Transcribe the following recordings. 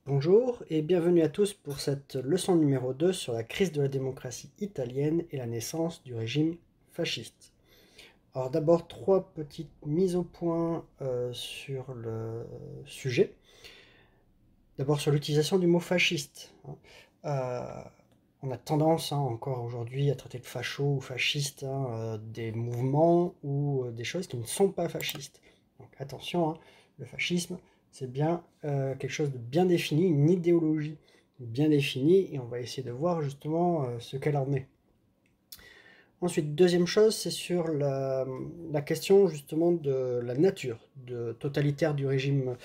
Bonjour et bienvenue à tous pour cette leçon numéro 2 sur la crise de la démocratie italienne et la naissance du régime fasciste. Alors d'abord, trois petites mises au point sur le sujet. D'abord sur l'utilisation du mot fasciste. On a tendance encore aujourd'hui à traiter de facho ou fasciste des mouvements ou des choses qui ne sont pas fascistes. Donc attention, le fascisme, c'est bien quelque chose de bien défini, une idéologie bien définie, et on va essayer de voir justement ce qu'elle en est. Ensuite, deuxième chose, c'est sur la question justement de la nature totalitaire du régime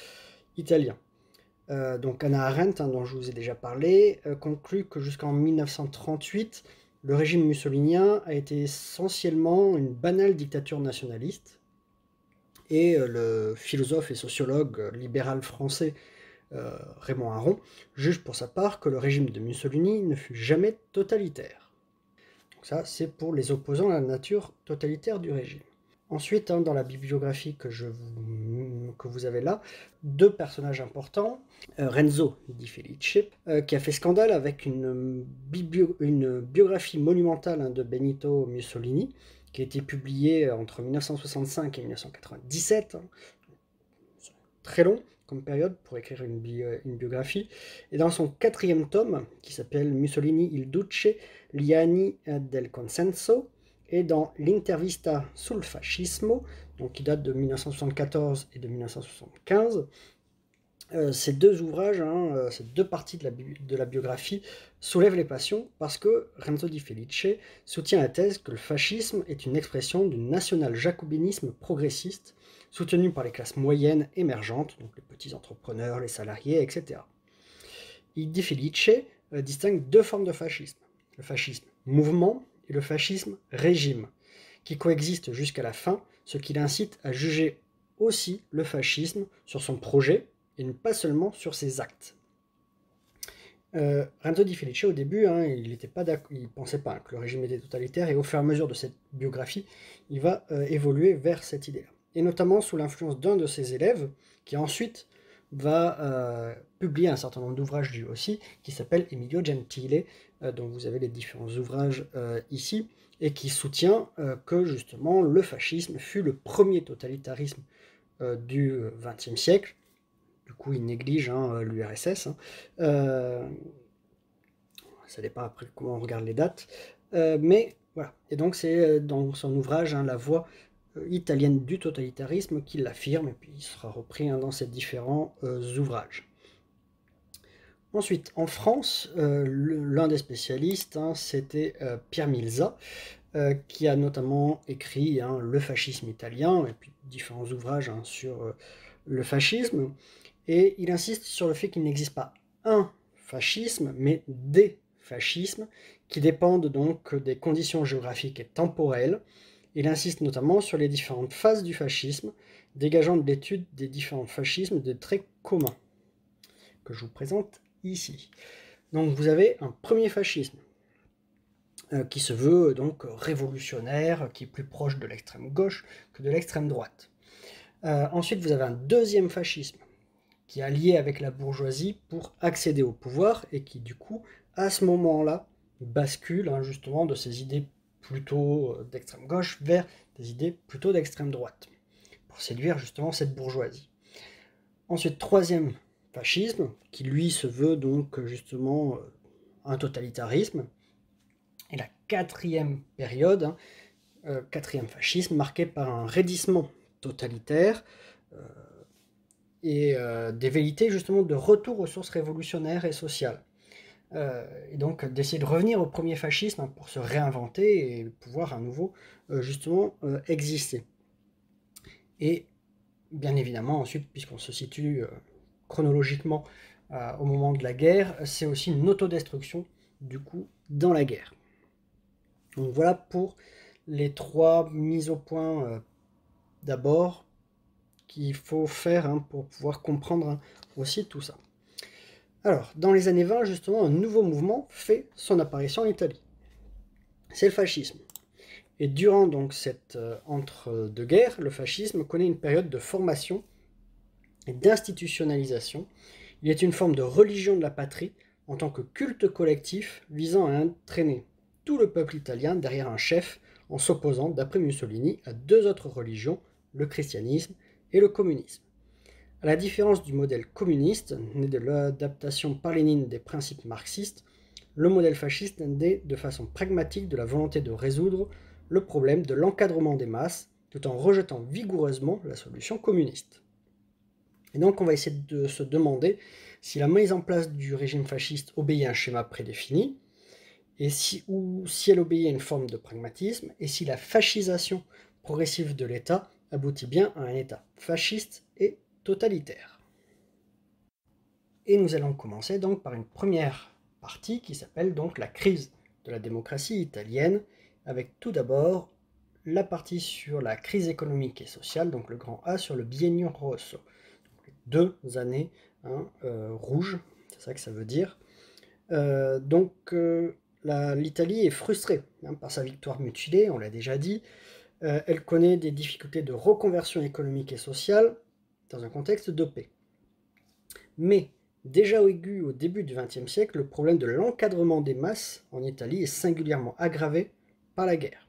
italien. Donc Hannah Arendt, dont je vous ai déjà parlé, conclut que jusqu'en 1938, le régime mussolinien a été essentiellement une banale dictature nationaliste, et le philosophe et sociologue libéral français Raymond Aron juge pour sa part que le régime de Mussolini ne fut jamais totalitaire. Donc ça, c'est pour les opposants à la nature totalitaire du régime. Ensuite, dans la bibliographie que vous avez là, deux personnages importants. Renzo Di Felice, qui a fait scandale avec une biographie monumentale de Benito Mussolini, qui a été publiée entre 1965 et 1997. Très long comme période pour écrire une biographie. Et dans son quatrième tome, qui s'appelle Mussolini il Duce, gli anni del consenso, et dans l'Intervista sul fascismo, donc qui date de 1974 et de 1975, ces deux ouvrages, ces deux parties de la biographie soulèvent les passions parce que Renzo Di Felice soutient la thèse que le fascisme est une expression du national-jacobinisme progressiste soutenu par les classes moyennes émergentes, donc les petits entrepreneurs, les salariés, etc. Di Felice distingue deux formes de fascisme, le fascisme mouvement et le fascisme régime, qui coexistent jusqu'à la fin, ce qui l'incite à juger aussi le fascisme sur son projet, et pas seulement sur ses actes. Renzo Di Felice, au début, il ne pensait pas que le régime était totalitaire, et au fur et à mesure de cette biographie, il va évoluer vers cette idée-là. Et notamment sous l'influence d'un de ses élèves, qui ensuite va publier un certain nombre d'ouvrages lui aussi, qui s'appelle Emilio Gentile, dont vous avez les différents ouvrages ici, et qui soutient que justement le fascisme fut le premier totalitarisme du XXe siècle. Du coup, il néglige l'URSS. Ça dépend après comment on regarde les dates. Mais voilà. Et donc, c'est dans son ouvrage, La voie italienne du totalitarisme, qu'il l'affirme, et puis il sera repris dans ses différents ouvrages. Ensuite, en France, l'un des spécialistes, c'était Pierre Milza, qui a notamment écrit Le fascisme italien, et puis différents ouvrages sur le fascisme. Et il insiste sur le fait qu'il n'existe pas un fascisme, mais des fascismes, qui dépendent donc des conditions géographiques et temporelles. Il insiste notamment sur les différentes phases du fascisme, dégageant de l'étude des différents fascismes des traits communs, que je vous présente ici. Donc vous avez un premier fascisme, qui se veut donc révolutionnaire, qui est plus proche de l'extrême gauche que de l'extrême droite. Ensuite, vous avez un deuxième fascisme, qui est allié avec la bourgeoisie pour accéder au pouvoir, et qui du coup, à ce moment-là, bascule justement de ces idées plutôt d'extrême gauche vers des idées plutôt d'extrême droite, pour séduire justement cette bourgeoisie. Ensuite, troisième fascisme, qui lui se veut donc justement un totalitarisme. Et la quatrième période, quatrième fascisme, marqué par un raidissement totalitaire, et des velléités justement de retour aux sources révolutionnaires et sociales. Et donc d'essayer de revenir au premier fascisme pour se réinventer et pouvoir à nouveau justement exister. Et bien évidemment ensuite, puisqu'on se situe chronologiquement au moment de la guerre, c'est aussi une autodestruction du coup dans la guerre. Donc voilà pour les trois mises au point d'abord qu'il faut faire pour pouvoir comprendre aussi tout ça. Alors, dans les années 20, justement, un nouveau mouvement fait son apparition en Italie. C'est le fascisme. Et durant donc cette entre-deux-guerres, le fascisme connaît une période de formation et d'institutionnalisation. Il est une forme de religion de la patrie en tant que culte collectif visant à entraîner tout le peuple italien derrière un chef en s'opposant, d'après Mussolini, à deux autres religions, le christianisme et le communisme. À la différence du modèle communiste, né de l'adaptation par Lénine des principes marxistes, le modèle fasciste naît de façon pragmatique de la volonté de résoudre le problème de l'encadrement des masses, tout en rejetant vigoureusement la solution communiste. Et donc on va essayer de se demander si la mise en place du régime fasciste obéit à un schéma prédéfini, ou si elle obéit à une forme de pragmatisme, et si la fascisation progressive de l'État aboutit bien à un État fasciste et totalitaire. Et nous allons commencer donc par une première partie qui s'appelle donc la crise de la démocratie italienne, avec tout d'abord la partie sur la crise économique et sociale, donc le grand A sur le biennio rosso, donc les 2 années rouges, c'est ça que ça veut dire. L'Italie est frustrée par sa victoire mutilée, on l'a déjà dit. Elle connaît des difficultés de reconversion économique et sociale dans un contexte de paix. Mais déjà aigu au début du XXe siècle, le problème de l'encadrement des masses en Italie est singulièrement aggravé par la guerre.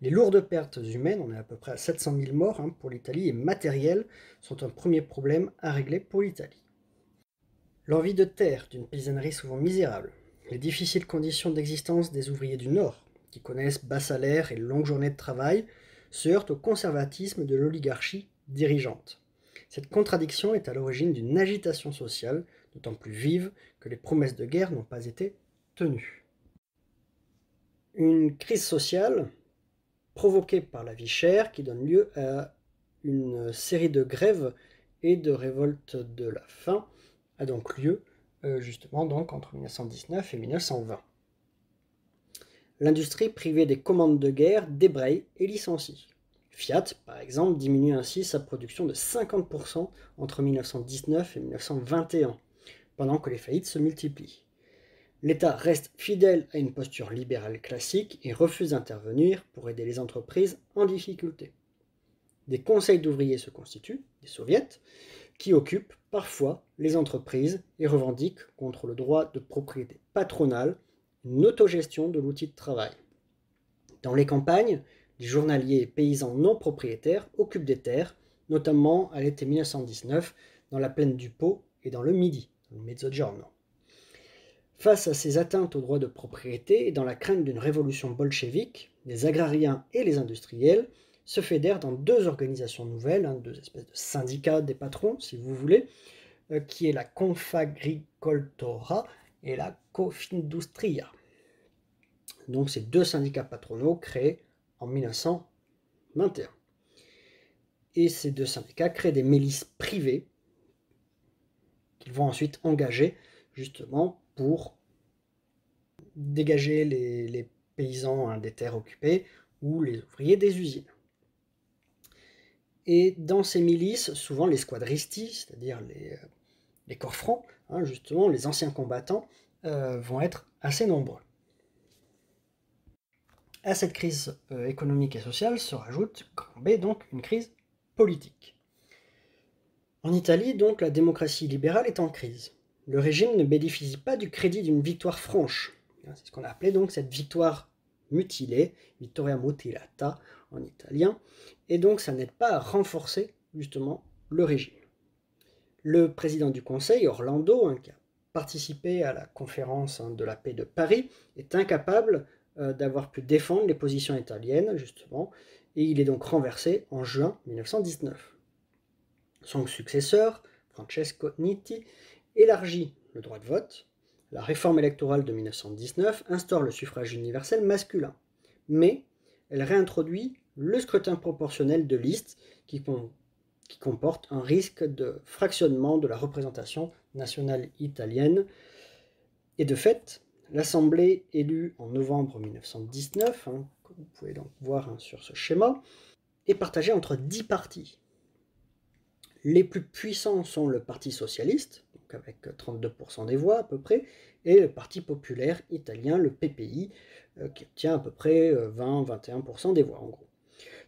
Les lourdes pertes humaines, on est à peu près à 700 000 morts pour l'Italie, et matérielles, sont un premier problème à régler pour l'Italie. L'envie de terre d'une paysannerie souvent misérable, les difficiles conditions d'existence des ouvriers du Nord, qui connaissent bas salaires et longues journées de travail, se heurtent au conservatisme de l'oligarchie dirigeante. Cette contradiction est à l'origine d'une agitation sociale, d'autant plus vive que les promesses de guerre n'ont pas été tenues. Une crise sociale provoquée par la vie chère qui donne lieu à une série de grèves et de révoltes de la faim a donc lieu justement donc entre 1919 et 1920. L'industrie privée des commandes de guerre débraye et licencie. Fiat, par exemple, diminue ainsi sa production de 50% entre 1919 et 1921, pendant que les faillites se multiplient. L'État reste fidèle à une posture libérale classique et refuse d'intervenir pour aider les entreprises en difficulté. Des conseils d'ouvriers se constituent, des soviets, qui occupent parfois les entreprises et revendiquent contre le droit de propriété patronale une autogestion de l'outil de travail. Dans les campagnes, les journaliers et paysans non propriétaires occupent des terres, notamment à l'été 1919 dans la plaine du Pô et dans le Midi, le Mezzogiorno. Face à ces atteintes aux droits de propriété et dans la crainte d'une révolution bolchevique, les agrariens et les industriels se fédèrent dans deux organisations nouvelles, deux espèces de syndicats des patrons, si vous voulez, qui est la Confagricoltora et la Confindustria. Donc ces deux syndicats patronaux créés en 1921. Et ces deux syndicats créent des milices privées qu'ils vont ensuite engager justement pour dégager les paysans des terres occupées ou les ouvriers des usines. Et dans ces milices, souvent les squadristi, c'est-à-dire les corps francs, justement les anciens combattants, vont être assez nombreux. À cette crise économique et sociale se rajoute, grand B, donc une crise politique. En Italie, donc, la démocratie libérale est en crise. Le régime ne bénéficie pas du crédit d'une victoire franche. C'est ce qu'on a appelé donc cette victoire mutilée, vittoria mutilata en italien, et donc ça n'aide pas à renforcer justement le régime. Le président du Conseil, Orlando, qui a participé à la conférence de la paix de Paris, est incapable d'avoir pu défendre les positions italiennes, justement, et il est donc renversé en juin 1919. Son successeur, Francesco Nitti, élargit le droit de vote. La réforme électorale de 1919 instaure le suffrage universel masculin, mais elle réintroduit le scrutin proportionnel de liste qui comporte un risque de fractionnement de la représentation nationale italienne. Et de fait, l'Assemblée élue en novembre 1919, comme vous pouvez donc voir sur ce schéma, est partagée entre 10 partis. Les plus puissants sont le Parti socialiste, donc avec 32% des voix à peu près, et le Parti populaire italien, le PPI, qui obtient à peu près 20-21% des voix en gros.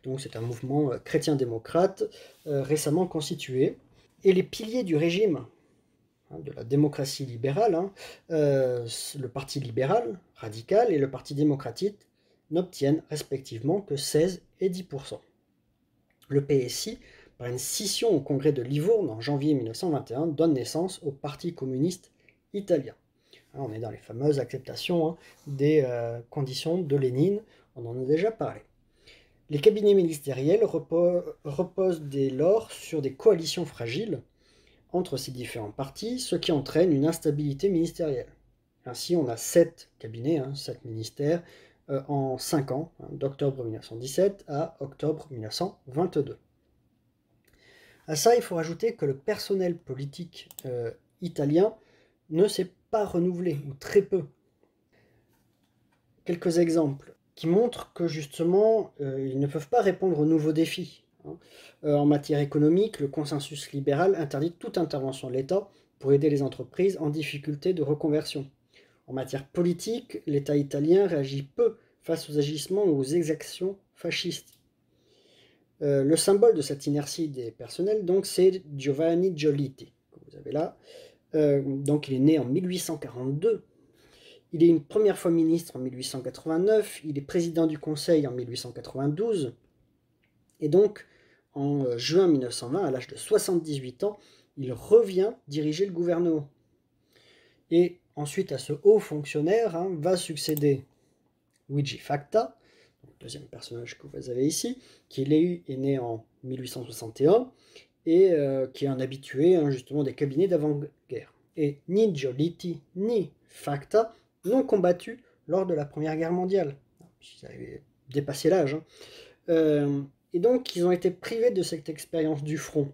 Donc c'est un mouvement chrétien-démocrate récemment constitué. Et les piliers du régime de la démocratie libérale, le parti libéral, radical, et le parti démocratique n'obtiennent respectivement que 16 et 10%. Le PSI, par une scission au congrès de Livourne en janvier 1921, donne naissance au Parti communiste italien. On est dans les fameuses acceptations des conditions de Lénine, on en a déjà parlé. Les cabinets ministériels reposent dès lors sur des coalitions fragiles entre ces différents partis, ce qui entraîne une instabilité ministérielle. Ainsi, on a 7 cabinets, 7 ministères, en 5 ans, d'octobre 1917 à octobre 1922. À ça, il faut rajouter que le personnel politique italien ne s'est pas renouvelé, ou très peu. Quelques exemples qui montrent que justement, ils ne peuvent pas répondre aux nouveaux défis. En matière économique, le consensus libéral interdit toute intervention de l'État pour aider les entreprises en difficulté de reconversion. En matière politique, l'État italien réagit peu face aux agissements ou aux exactions fascistes. Le symbole de cette inertie des personnels, donc, c'est Giovanni Giolitti, que vous avez là. Donc, il est né en 1842. Il est une première fois ministre en 1889. Il est président du Conseil en 1892. Et donc, en juin 1920, à l'âge de 78 ans, il revient diriger le gouvernement. Et ensuite, à ce haut fonctionnaire, va succéder Luigi Facta, deuxième personnage que vous avez ici, qui est né en 1861 et qui est un habitué justement des cabinets d'avant-guerre. Et ni Giolitti ni Facta n'ont combattu lors de la Première Guerre mondiale. Ils avaient dépassé l'âge. Et donc, ils ont été privés de cette expérience du front.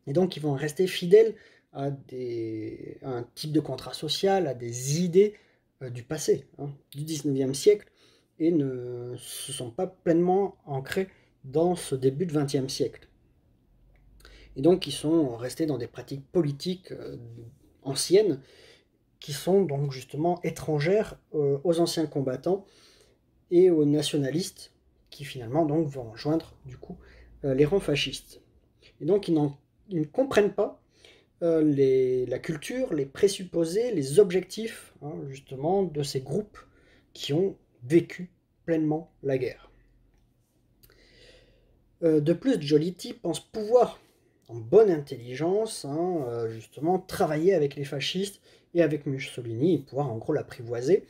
Et donc, ils vont rester fidèles à un type de contrat social, à des idées du passé, du 19e siècle, et ne se sont pas pleinement ancrés dans ce début de 20e siècle. Et donc, ils sont restés dans des pratiques politiques anciennes, qui sont donc justement étrangères aux anciens combattants et aux nationalistes, qui finalement donc vont rejoindre du coup les rangs fascistes. Et donc ils ne comprennent pas la culture, les présupposés, les objectifs justement de ces groupes qui ont vécu pleinement la guerre. De plus, Giolitti pense pouvoir, en bonne intelligence, justement travailler avec les fascistes et avec Mussolini et pouvoir en gros l'apprivoiser.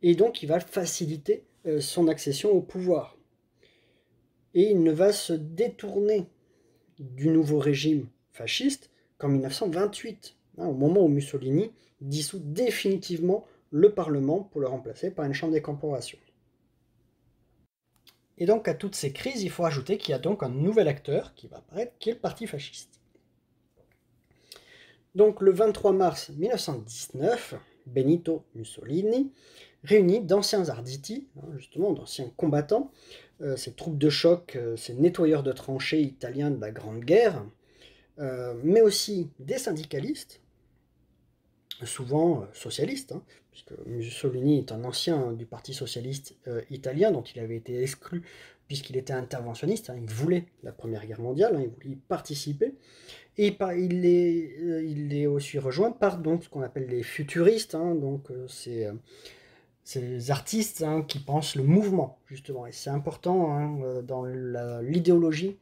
Et donc il va faciliter son accession au pouvoir. Et il ne va se détourner du nouveau régime fasciste qu'en 1928, au moment où Mussolini dissout définitivement le Parlement pour le remplacer par une chambre des corporations. Et donc à toutes ces crises, il faut ajouter qu'il y a donc un nouvel acteur qui va apparaître, qui est le parti fasciste. Donc le 23 mars 1919, Benito Mussolini réunit d'anciens arditi, justement d'anciens combattants, ces troupes de choc, ces nettoyeurs de tranchées italiens de la Grande Guerre, mais aussi des syndicalistes, souvent socialistes, puisque Mussolini est un ancien du Parti socialiste italien, dont il avait été exclu puisqu'il était interventionniste, il voulait la Première Guerre mondiale, il voulait y participer, et il est aussi rejoint par donc, ce qu'on appelle les futuristes, donc ces artistes qui pensent le mouvement, justement. Et c'est important dans l'idéologie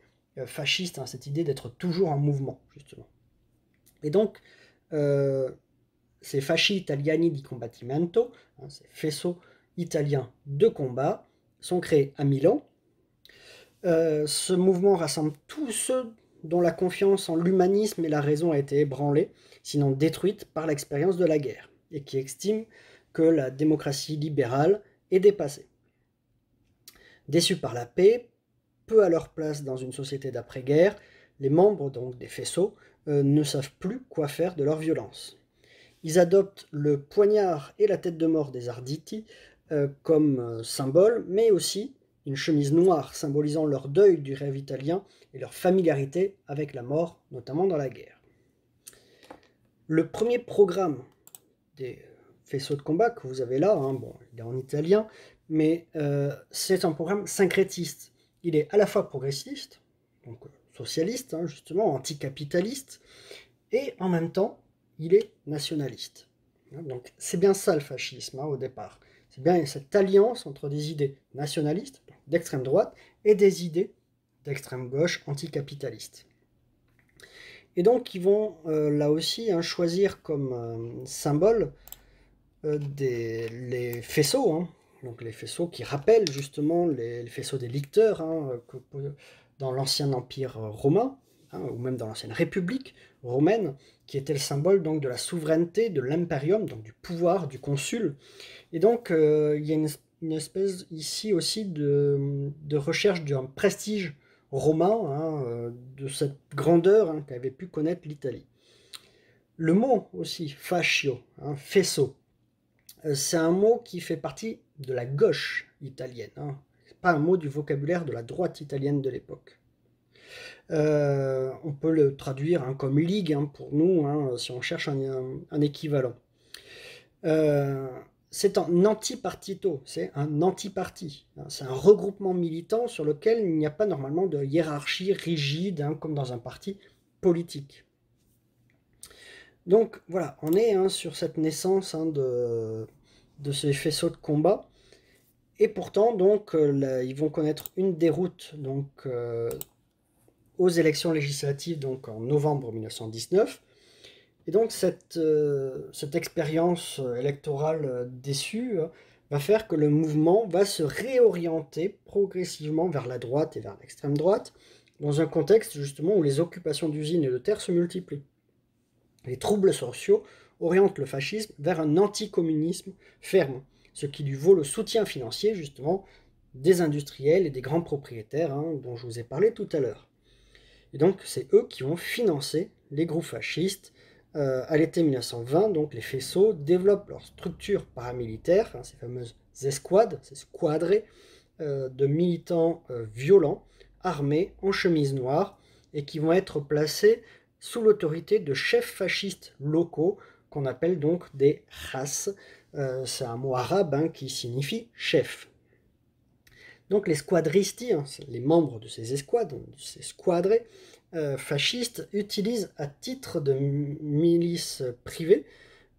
fasciste, cette idée d'être toujours en mouvement, justement. Et donc, ces fasci italiani di combattimento, ces faisceaux italiens de combat, sont créés à Milan. Ce mouvement rassemble tous ceux dont la confiance en l'humanisme et la raison a été ébranlée, sinon détruite par l'expérience de la guerre, et qui estiment que la démocratie libérale est dépassée. Déçus par la paix, peu à leur place dans une société d'après-guerre, les membres donc des faisceaux ne savent plus quoi faire de leur violence. Ils adoptent le poignard et la tête de mort des arditi comme symbole, mais aussi une chemise noire symbolisant leur deuil du rêve italien et leur familiarité avec la mort, notamment dans la guerre. Le premier programme des faisceaux de combat que vous avez là, bon, il est en italien, mais c'est un programme syncrétiste. Il est à la fois progressiste, donc socialiste, justement, anticapitaliste, et en même temps, il est nationaliste. Donc c'est bien ça le fascisme au départ. C'est bien cette alliance entre des idées nationalistes, d'extrême droite, et des idées d'extrême gauche anticapitalistes. Et donc ils vont là aussi choisir comme symbole les faisceaux, donc les faisceaux qui rappellent justement les faisceaux des licteurs dans l'ancien empire romain, ou même dans l'ancienne république romaine, qui était le symbole donc de la souveraineté, de l'imperium, donc du pouvoir du consul. Et donc il y a une espèce ici aussi de recherche d'un prestige romain, de cette grandeur qu'avait pu connaître l'Italie. Le mot aussi, fascio, faisceau, c'est un mot qui fait partie de la gauche italienne. Ce n'est pas un mot du vocabulaire de la droite italienne de l'époque. On peut le traduire comme ligue pour nous, si on cherche un équivalent. C'est un antipartito, c'est un antiparti. C'est un regroupement militant sur lequel il n'y a pas normalement de hiérarchie rigide, comme dans un parti politique. Donc voilà, on est sur cette naissance de ces faisceaux de combat. Et pourtant, donc, ils vont connaître une déroute donc, aux élections législatives donc, en novembre 1919. Et donc cette expérience électorale déçue va faire que le mouvement va se réorienter progressivement vers la droite et vers l'extrême droite, dans un contexte justement où les occupations d'usines et de terres se multiplient. Les troubles sociaux orientent le fascisme vers un anticommunisme ferme, ce qui lui vaut le soutien financier justement des industriels et des grands propriétaires dont je vous ai parlé tout à l'heure. Et donc c'est eux qui vont financer les groupes fascistes. À l'été 1920, donc les faisceaux développent leur structure paramilitaire, ces fameuses escouades, ces squadrées de militants violents, armés, en chemise noire, et qui vont être placés sous l'autorité de chefs fascistes locaux, qu'on appelle donc des khas. C'est un mot arabe qui signifie chef. Donc les squadristi, les membres de ces escouades, de ces squadrées fascistes, utilisent à titre de milices privées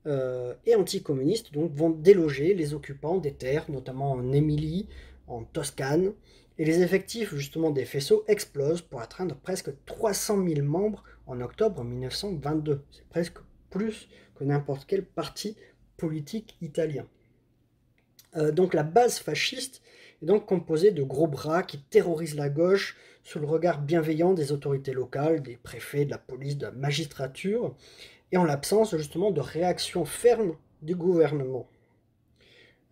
et anticommunistes, donc vont déloger les occupants des terres, notamment en Émilie, en Toscane, et les effectifs justement des faisceaux explosent pour atteindre presque 300 000 membres en octobre 1922. C'est presque plus que n'importe quel parti politique italien. Donc la base fasciste est donc composée de gros bras qui terrorisent la gauche sous le regard bienveillant des autorités locales, des préfets, de la police, de la magistrature, et en l'absence justement de réaction ferme du gouvernement.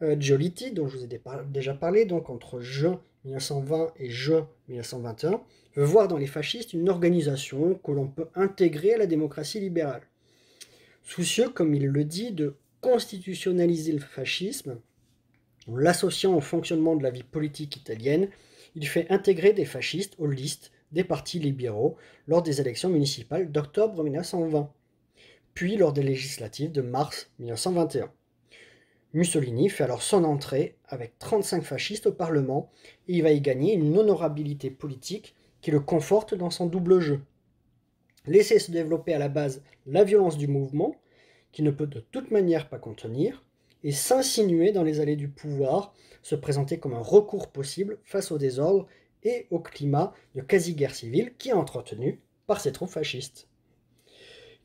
Giolitti, dont je vous ai déjà parlé, donc entre juin 1920 et juin 1921, veut voir dans les fascistes une organisation que l'on peut intégrer à la démocratie libérale. Soucieux, comme il le dit, de constitutionnaliser le fascisme, en l'associant au fonctionnement de la vie politique italienne, il fait intégrer des fascistes aux listes des partis libéraux lors des élections municipales d'octobre 1920, puis lors des législatives de mars 1921. Mussolini fait alors son entrée avec 35 fascistes au Parlement et il va y gagner une honorabilité politique qui le conforte dans son double jeu. Laisser se développer à la base la violence du mouvement, qui ne peut de toute manière pas contenir, et s'insinuer dans les allées du pouvoir, se présenter comme un recours possible face au désordre et au climat de quasi-guerre civile qui est entretenu par ces troupes fascistes.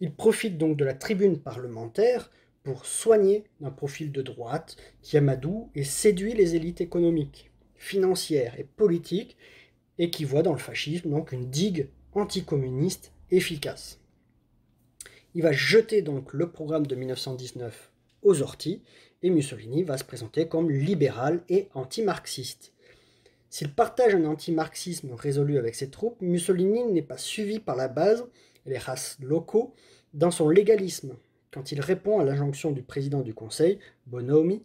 Il profite donc de la tribune parlementaire pour soigner un profil de droite qui amadoue et séduit les élites économiques, financières et politiques et qui voit dans le fascisme donc une digue anticommuniste efficace. Il va jeter donc le programme de 1919 aux orties et Mussolini va se présenter comme libéral et anti-marxiste. S'il partage un anti-marxisme résolu avec ses troupes, Mussolini n'est pas suivi par la base et les races locaux dans son légalisme, quand il répond à l'injonction du président du Conseil, Bonomi,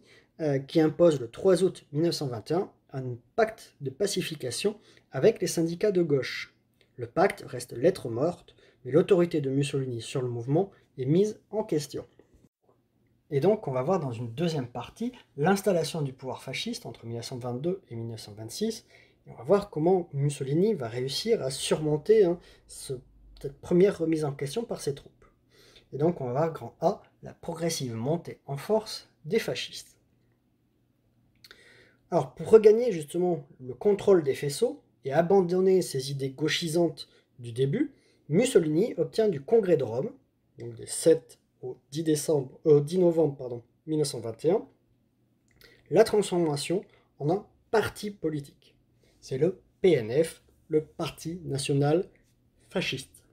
qui impose le 3 août 1921 un pacte de pacification avec les syndicats de gauche. Le pacte reste lettre morte, mais l'autorité de Mussolini sur le mouvement est mise en question. Et donc, on va voir dans une deuxième partie l'installation du pouvoir fasciste entre 1922 et 1926. Et on va voir comment Mussolini va réussir à surmonter cette première remise en question par ses troupes. Et donc on va voir grand A, la progressive montée en force des fascistes. Alors pour regagner justement le contrôle des faisceaux et abandonner ses idées gauchisantes du début, Mussolini obtient du Congrès de Rome, donc des 7 au 10 novembre 1921, la transformation en un parti politique. C'est le PNF, le Parti national fasciste.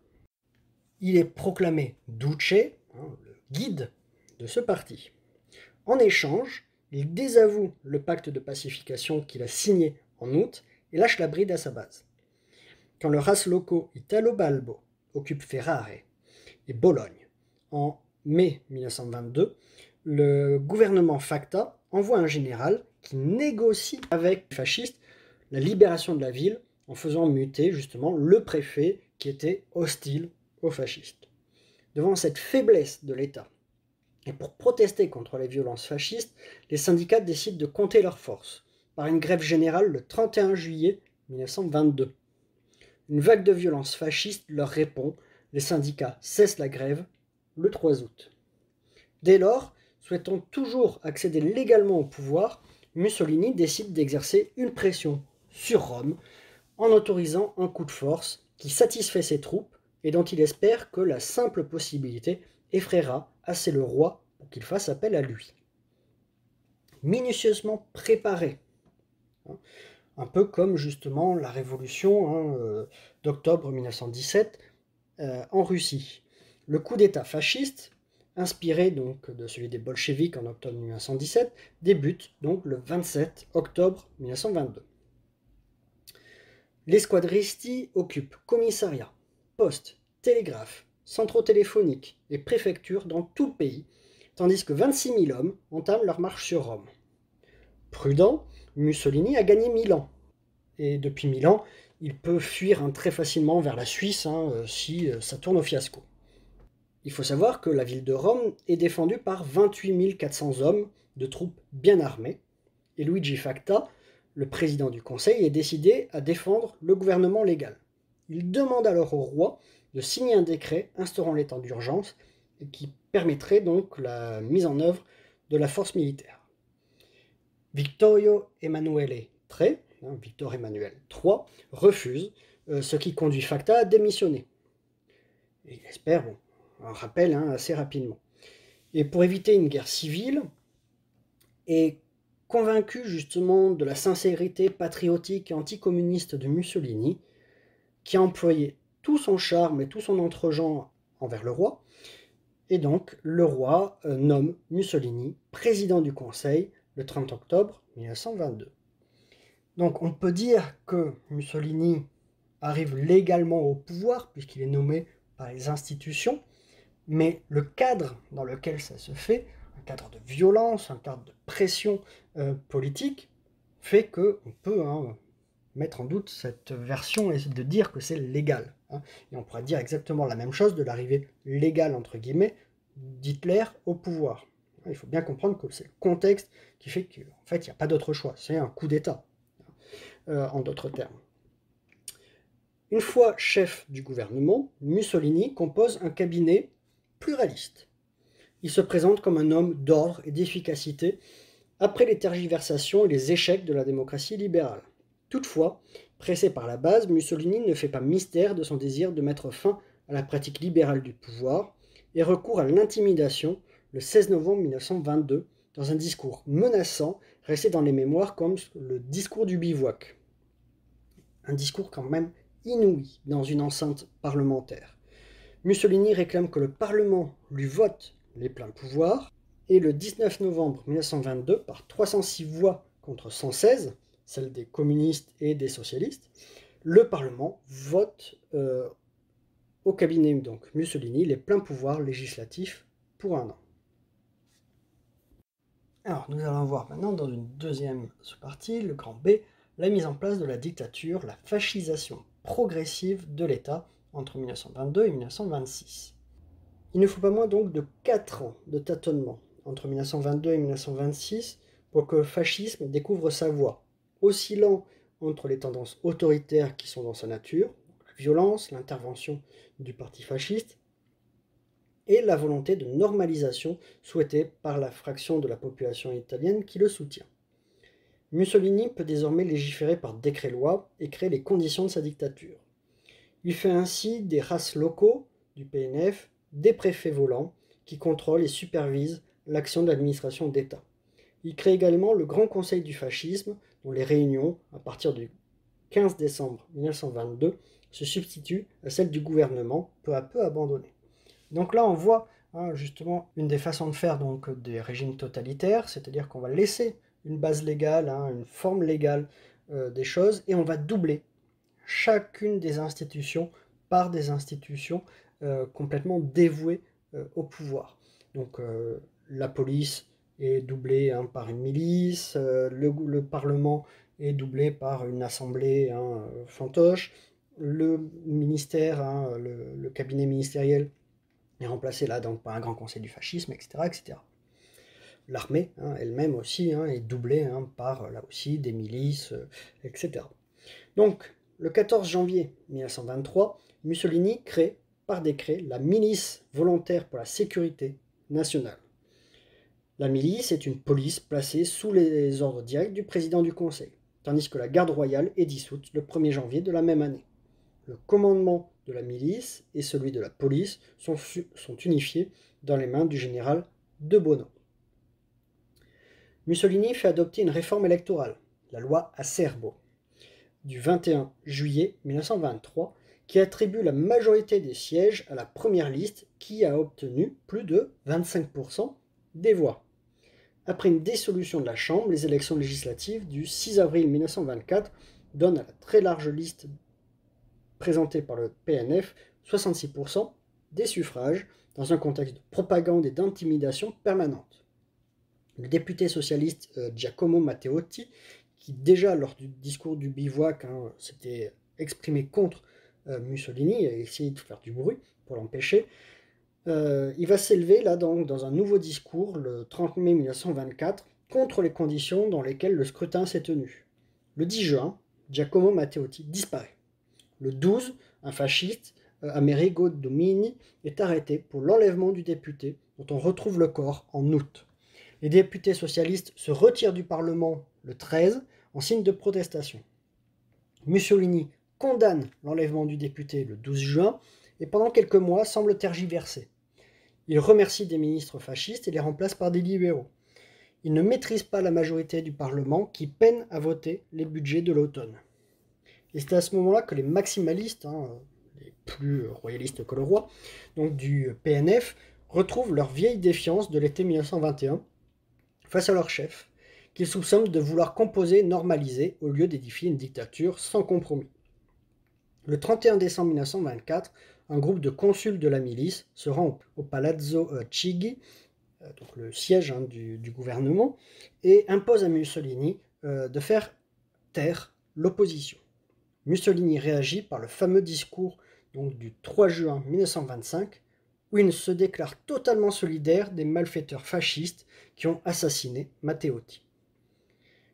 Il est proclamé Duce, le guide de ce parti. En échange, il désavoue le pacte de pacification qu'il a signé en août et lâche la bride à sa base. Quand le race locaux Italo Balbo occupe Ferrare et Bologne en mai 1922, le gouvernement Facta envoie un général qui négocie avec les fascistes la libération de la ville en faisant muter justement le préfet qui était hostile aux fascistes. Devant cette faiblesse de l'État, et pour protester contre les violences fascistes, les syndicats décident de compter leurs forces par une grève générale le 31 juillet 1922. Une vague de violence fasciste leur répond, les syndicats cessent la grève le 3 août. Dès lors, souhaitant toujours accéder légalement au pouvoir, Mussolini décide d'exercer une pression sur Rome en autorisant un coup de force qui satisfait ses troupes et dont il espère que la simple possibilité effraiera assez le roi pour qu'il fasse appel à lui. Minutieusement préparé, un peu comme justement la révolution d'octobre 1917 en Russie. Le coup d'État fasciste, inspiré donc de celui des bolcheviks en octobre 1917, débute donc le 27 octobre 1922. Les squadristi occupent commissariats, postes, télégraphes, centraux téléphoniques et préfectures dans tout le pays, tandis que 26 000 hommes entament leur marche sur Rome. Prudent, Mussolini a gagné Milan. Et depuis Milan, il peut fuir très facilement vers la Suisse si ça tourne au fiasco. Il faut savoir que la ville de Rome est défendue par 28 400 hommes de troupes bien armées, et Luigi Facta, le président du conseil, est décidé à défendre le gouvernement légal. Il demande alors au roi de signer un décret instaurant l'état d'urgence et qui permettrait donc la mise en œuvre de la force militaire. Victor Emmanuel III refuse, ce qui conduit Facta à démissionner. Et il espère un rappel assez rapidement. Et pour éviter une guerre civile, et convaincu justement de la sincérité patriotique et anticommuniste de Mussolini, qui a employé tout son charme et tout son entre-gens envers le roi, et donc le roi nomme Mussolini président du Conseil le 30 octobre 1922. Donc on peut dire que Mussolini arrive légalement au pouvoir puisqu'il est nommé par les institutions, mais le cadre dans lequel ça se fait, un cadre de violence, un cadre de pression politique, fait qu'on peut mettre en doute cette version et de dire que c'est légal. Et on pourrait dire exactement la même chose de l'arrivée légale, entre guillemets, d'Hitler au pouvoir. Il faut bien comprendre que c'est le contexte qui fait qu'en fait, il n'y a pas d'autre choix. C'est un coup d'État, en d'autres termes. Une fois chef du gouvernement, Mussolini compose un cabinet pluraliste. Il se présente comme un homme d'ordre et d'efficacité après les tergiversations et les échecs de la démocratie libérale. Toutefois, pressé par la base, Mussolini ne fait pas mystère de son désir de mettre fin à la pratique libérale du pouvoir et recourt à l'intimidation le 16 novembre 1922 dans un discours menaçant resté dans les mémoires comme le discours du bivouac. Un discours quand même inouï dans une enceinte parlementaire. Mussolini réclame que le Parlement lui vote les pleins pouvoirs et le 19 novembre 1922, par 306 voix contre 116, celles des communistes et des socialistes, le Parlement vote au cabinet donc Mussolini les pleins pouvoirs législatifs pour un an. Alors nous allons voir maintenant dans une deuxième sous-partie, le grand B, la mise en place de la dictature, la fascisation progressive de l'État entre 1922 et 1926. Il ne faut pas moins donc de 4 ans de tâtonnement entre 1922 et 1926 pour que le fascisme découvre sa voie, oscillant entre les tendances autoritaires qui sont dans sa nature, la violence, l'intervention du parti fasciste, et la volonté de normalisation souhaitée par la fraction de la population italienne qui le soutient. Mussolini peut désormais légiférer par décret-loi et créer les conditions de sa dictature. Il fait ainsi des races locaux du PNF des préfets volants qui contrôlent et supervisent l'action de l'administration d'État. Il crée également le Grand Conseil du fascisme, dont les réunions, à partir du 15 décembre 1922, se substituent à celles du gouvernement, peu à peu abandonnées. Donc là, on voit justement une des façons de faire donc, des régimes totalitaires, c'est-à-dire qu'on va laisser une base légale, une forme légale des choses, et on va doubler chacune des institutions par des institutions complètement dévouées au pouvoir. Donc la police est doublée par une milice, le Parlement est doublé par une assemblée fantoche, le ministère, le cabinet ministériel est remplacé là donc par un grand conseil du fascisme, etc. etc. L'armée elle-même aussi est doublée par là aussi des milices, etc. Donc le 14 janvier 1923, Mussolini crée par décret la milice volontaire pour la sécurité nationale. La milice est une police placée sous les ordres directs du président du Conseil, tandis que la garde royale est dissoute le 1er janvier de la même année. Le commandement de la milice et celui de la police sont unifiés dans les mains du général de Bono. Mussolini fait adopter une réforme électorale, la loi Acerbo, du 21 juillet 1923, qui attribue la majorité des sièges à la première liste qui a obtenu plus de 25% des voix. Après une dissolution de la Chambre, les élections législatives du 6 avril 1924 donnent à la très large liste présentée par le PNF 66% des suffrages dans un contexte de propagande et d'intimidation permanente. Le député socialiste Giacomo Matteotti, qui déjà lors du discours du bivouac s'était exprimé contre Mussolini et a essayé de faire du bruit pour l'empêcher, il va s'élever là dans un nouveau discours le 30 mai 1924 contre les conditions dans lesquelles le scrutin s'est tenu. Le 10 juin, Giacomo Matteotti disparaît. Le 12, un fasciste, Amerigo Domini, est arrêté pour l'enlèvement du député dont on retrouve le corps en août. Les députés socialistes se retirent du Parlement le 13 en signe de protestation. Mussolini condamne l'enlèvement du député le 12 juin et pendant quelques mois semble tergiverser. Il remercie des ministres fascistes et les remplace par des libéraux. Il ne maîtrise pas la majorité du Parlement qui peine à voter les budgets de l'automne. Et c'est à ce moment-là que les maximalistes, les plus royalistes que le roi, donc du PNF, retrouvent leur vieille défiance de l'été 1921 face à leur chef, qu'ils soupçonnent de vouloir composer et normaliser au lieu d'édifier une dictature sans compromis. Le 31 décembre 1924, un groupe de consuls de la milice se rend au Palazzo Chigi, donc le siège du gouvernement, et impose à Mussolini de faire taire l'opposition. Mussolini réagit par le fameux discours donc, du 3 juin 1925, où il se déclare totalement solidaire des malfaiteurs fascistes qui ont assassiné Matteotti.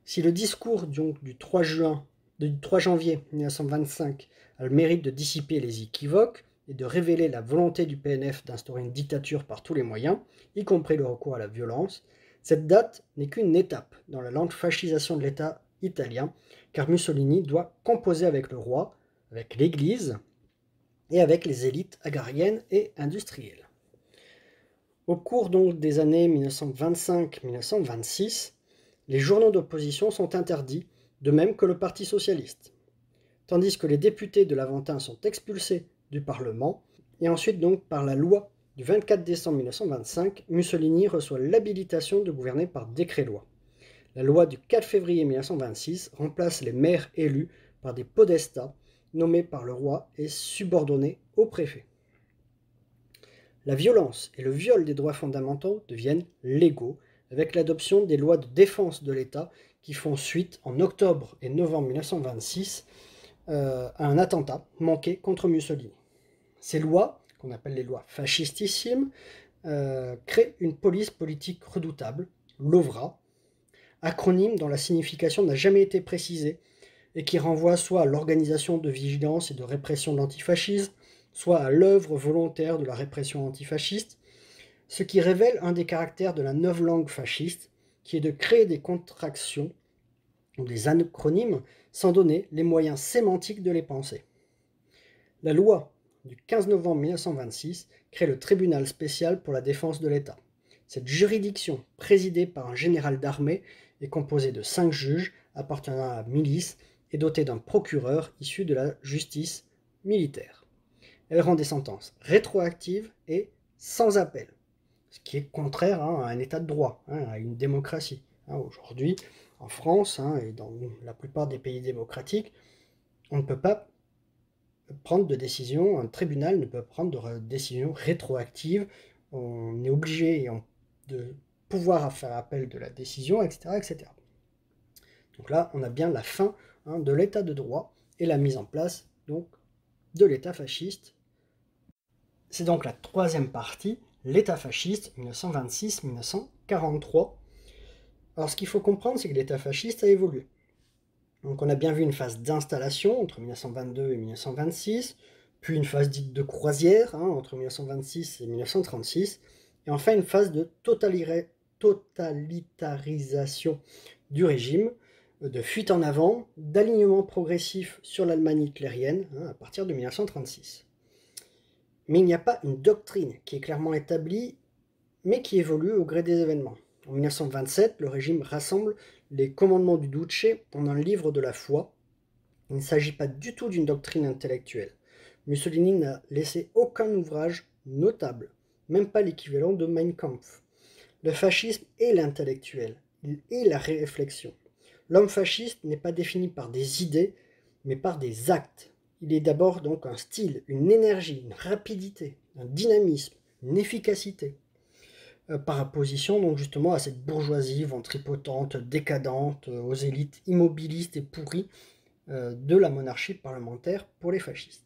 Si le discours du 3 janvier 1925 a le mérite de dissiper les équivoques et de révéler la volonté du PNF d'instaurer une dictature par tous les moyens, y compris le recours à la violence, cette date n'est qu'une étape dans la lente fascisation de l'État italien, car Mussolini doit composer avec le roi, avec l'Église et avec les élites agrariennes et industrielles. Au cours donc des années 1925-1926, les journaux d'opposition sont interdits, de même que le Parti socialiste, tandis que les députés de l'Aventin sont expulsés du Parlement, et ensuite donc par la loi du 24 décembre 1925, Mussolini reçoit l'habilitation de gouverner par décret-loi. La loi du 4 février 1926 remplace les maires élus par des podestats nommés par le roi et subordonnés au préfet. La violence et le viol des droits fondamentaux deviennent légaux avec l'adoption des lois de défense de l'État qui font suite en octobre et novembre 1926 à un attentat manqué contre Mussolini. Ces lois, qu'on appelle les lois fascistissimes, créent une police politique redoutable, l'OVRA, acronyme dont la signification n'a jamais été précisée et qui renvoie soit à l'organisation de vigilance et de répression de l'antifascisme, soit à l'œuvre volontaire de la répression antifasciste, ce qui révèle un des caractères de la novlangue fasciste, qui est de créer des contractions ou des acronymes sans donner les moyens sémantiques de les penser. La loi du 15 novembre 1926 crée le tribunal spécial pour la défense de l'État. Cette juridiction, présidée par un général d'armée, est composée de 5 juges appartenant à la milice et dotée d'un procureur issu de la justice militaire. Elle rend des sentences rétroactives et sans appel, ce qui est contraire à un état de droit, à une démocratie. Aujourd'hui, en France et dans la plupart des pays démocratiques, on ne peut pas prendre de décision, un tribunal ne peut prendre de décision rétroactive, on est obligé de pouvoir faire appel de la décision, etc., etc. Donc là, on a bien la fin de l'état de droit et la mise en place donc, de l'état fasciste. C'est donc la troisième partie, l'état fasciste 1926-1943. Alors ce qu'il faut comprendre, c'est que l'état fasciste a évolué. Donc on a bien vu une phase d'installation entre 1922 et 1926, puis une phase dite de croisière entre 1926 et 1936, et enfin une phase de totalitarisation du régime, de fuite en avant, d'alignement progressif sur l'Allemagne hitlérienne à partir de 1936. Mais il n'y a pas une doctrine qui est clairement établie, mais qui évolue au gré des événements. En 1927, le régime rassemble les commandements du Duce en un livre de la foi. Il ne s'agit pas du tout d'une doctrine intellectuelle. Mussolini n'a laissé aucun ouvrage notable, même pas l'équivalent de Mein Kampf. Le fascisme est l'intellectuel, il est la réflexion. L'homme fasciste n'est pas défini par des idées, mais par des actes. Il est d'abord donc un style, une énergie, une rapidité, un dynamisme, une efficacité. Par opposition donc justement à cette bourgeoisie ventripotente, décadente, aux élites immobilistes et pourries de la monarchie parlementaire pour les fascistes.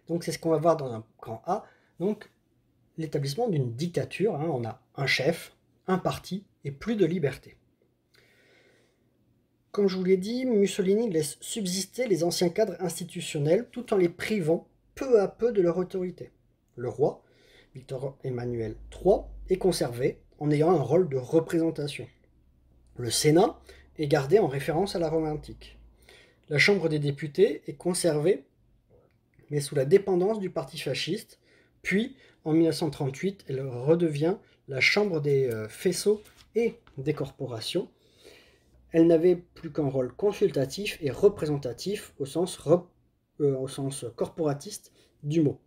Donc c'est ce qu'on va voir dans un grand A, donc l'établissement d'une dictature, on a un chef, un parti et plus de liberté. Comme je vous l'ai dit, Mussolini laisse subsister les anciens cadres institutionnels tout en les privant peu à peu de leur autorité. Le roi, Victor Emmanuel III, est conservé en ayant un rôle de représentation. Le Sénat est gardé en référence à la Rome antique. La Chambre des députés est conservée, mais sous la dépendance du parti fasciste, puis en 1938, elle redevient la Chambre des faisceaux et des corporations. Elle n'avait plus qu'un rôle consultatif et représentatif au sens corporatiste du mot.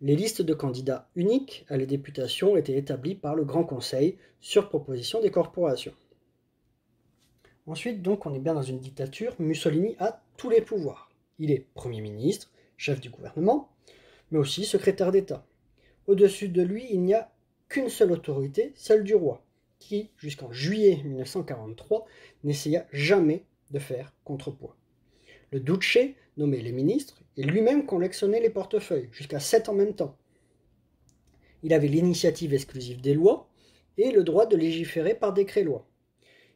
Les listes de candidats uniques à la députation étaient établies par le Grand Conseil sur proposition des corporations. Ensuite, donc, on est bien dans une dictature. Mussolini a tous les pouvoirs. Il est Premier ministre, chef du gouvernement, mais aussi secrétaire d'État. Au-dessus de lui, il n'y a qu'une seule autorité, celle du roi, qui, jusqu'en juillet 1943, n'essaya jamais de faire contrepoids. Le Duce nommait les ministres et lui-même collectionnait les portefeuilles, jusqu'à 7 en même temps. Il avait l'initiative exclusive des lois et le droit de légiférer par décret-loi.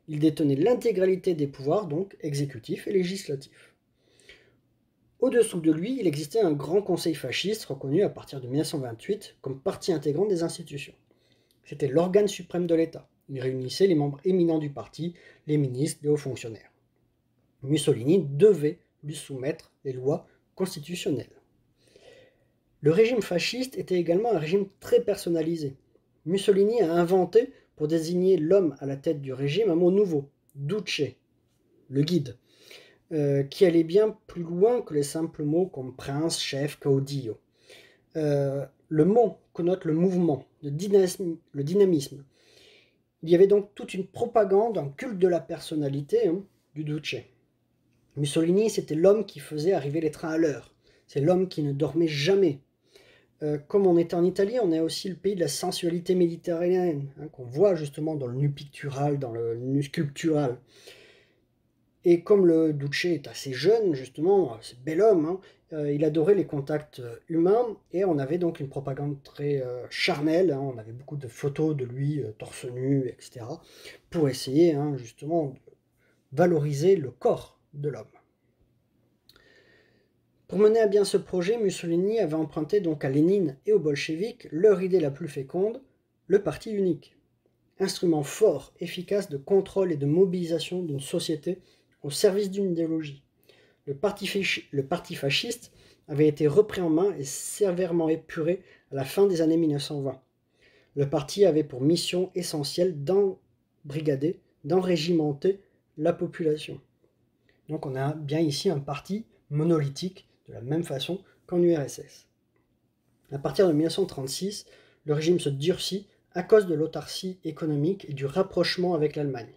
Il détenait l'intégralité des pouvoirs, donc exécutifs et législatifs. Au-dessous de lui, il existait un grand conseil fasciste reconnu à partir de 1928 comme partie intégrante des institutions. C'était l'organe suprême de l'État. Il réunissait les membres éminents du parti, les ministres, les hauts fonctionnaires. Mussolini devait lui soumettre les lois constitutionnelles. Le régime fasciste était également un régime très personnalisé. Mussolini a inventé, pour désigner l'homme à la tête du régime, un mot nouveau, Duce, le guide, qui allait bien plus loin que les simples mots comme prince, chef, caudillo. Le mot connote le mouvement, le dynamisme. Il y avait donc toute une propagande, un culte de la personnalité du Duce. Mussolini, c'était l'homme qui faisait arriver les trains à l'heure. C'est l'homme qui ne dormait jamais. Comme on était en Italie, on est aussi le pays de la sensualité méditerranéenne, qu'on voit justement dans le nu pictural, dans le nu sculptural. Et comme le Duce est assez jeune, justement, c'est bel homme, il adorait les contacts humains, et on avait donc une propagande très charnelle, on avait beaucoup de photos de lui torse nu, etc., pour essayer justement de valoriser le corps de l'homme. Pour mener à bien ce projet, Mussolini avait emprunté donc à Lénine et aux bolcheviks leur idée la plus féconde, le parti unique. Instrument fort, efficace de contrôle et de mobilisation d'une société au service d'une idéologie. Le parti fasciste avait été repris en main et sévèrement épuré à la fin des années 1920. Le parti avait pour mission essentielle d'embrigader, d'enrégimenter la population. Donc on a bien ici un parti monolithique de la même façon qu'en URSS. À partir de 1936, le régime se durcit à cause de l'autarcie économique et du rapprochement avec l'Allemagne.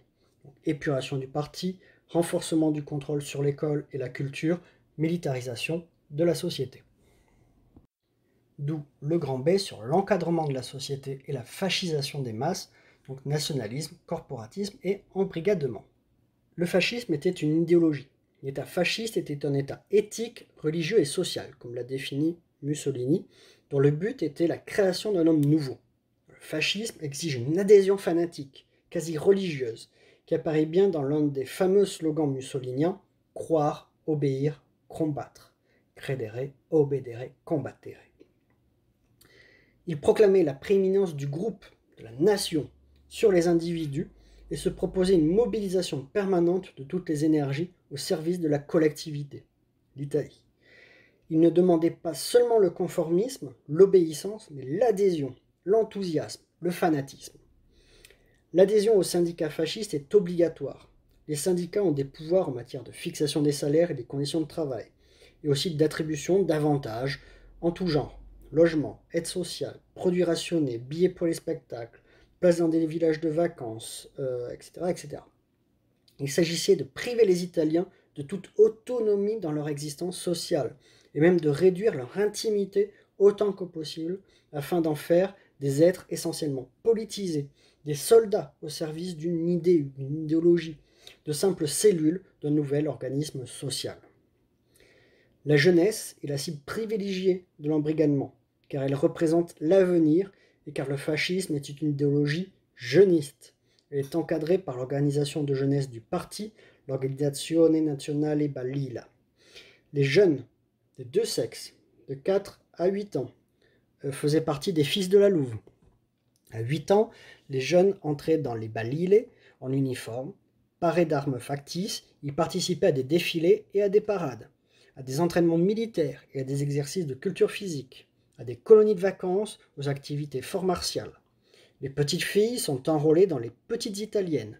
Épuration du parti, renforcement du contrôle sur l'école et la culture, militarisation de la société. D'où le grand B sur l'encadrement de la société et la fascisation des masses, donc nationalisme, corporatisme et embrigadement. Le fascisme était une idéologie. L'État fasciste était un État éthique, religieux et social, comme l'a défini Mussolini, dont le but était la création d'un homme nouveau. Le fascisme exige une adhésion fanatique, quasi religieuse, qui apparaît bien dans l'un des fameux slogans mussoliniens « Croire, obéir, combattre ». Credere, obedere, combattere. Il proclamait la prééminence du groupe, de la nation, sur les individus, et se proposait une mobilisation permanente de toutes les énergies au service de la collectivité, l'Italie. Il ne demandait pas seulement le conformisme, l'obéissance, mais l'adhésion, l'enthousiasme, le fanatisme. L'adhésion aux syndicats fascistes est obligatoire. Les syndicats ont des pouvoirs en matière de fixation des salaires et des conditions de travail, et aussi d'attribution d'avantages en tout genre, logement, aide sociale, produits rationnés, billets pour les spectacles, place dans des villages de vacances, etc., etc. Il s'agissait de priver les Italiens de toute autonomie dans leur existence sociale, et même de réduire leur intimité autant que possible, afin d'en faire des êtres essentiellement politisés, des soldats au service d'une idée, d'une idéologie, de simples cellules d'un nouvel organisme social. La jeunesse est la cible privilégiée de l'embrigadement, car elle représente l'avenir et car le fascisme est une idéologie jeuniste. Elle est encadrée par l'organisation de jeunesse du parti, l'Organizzazione Nazionale Balilla. Les jeunes des deux sexes, de 4 à 8 ans, faisaient partie des fils de la Louve. À 8 ans, les jeunes entraient dans les balile en uniforme, parés d'armes factices, ils participaient à des défilés et à des parades, à des entraînements militaires et à des exercices de culture physique, à des colonies de vacances, aux activités fort martiales. Les petites filles sont enrôlées dans les petites italiennes.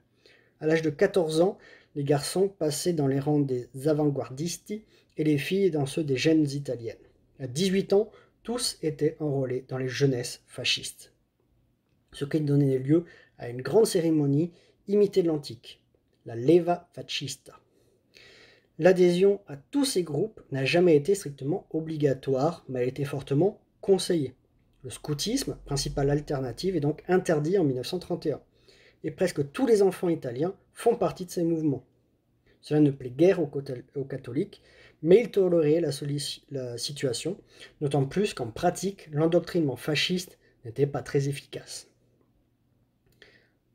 À l'âge de 14 ans, les garçons passaient dans les rangs des avant-gardistes et les filles dans ceux des jeunes italiennes. À 18 ans, tous étaient enrôlés dans les jeunesses fascistes. Ce qui donnait lieu à une grande cérémonie imitée de l'antique, la leva fascista. L'adhésion à tous ces groupes n'a jamais été strictement obligatoire, mais elle était fortement conseillée. Le scoutisme, principale alternative, est donc interdit en 1931, et presque tous les enfants italiens font partie de ces mouvements. Cela ne plaît guère aux catholiques, mais ils toléraient la situation, d'autant plus qu'en pratique, l'endoctrinement fasciste n'était pas très efficace.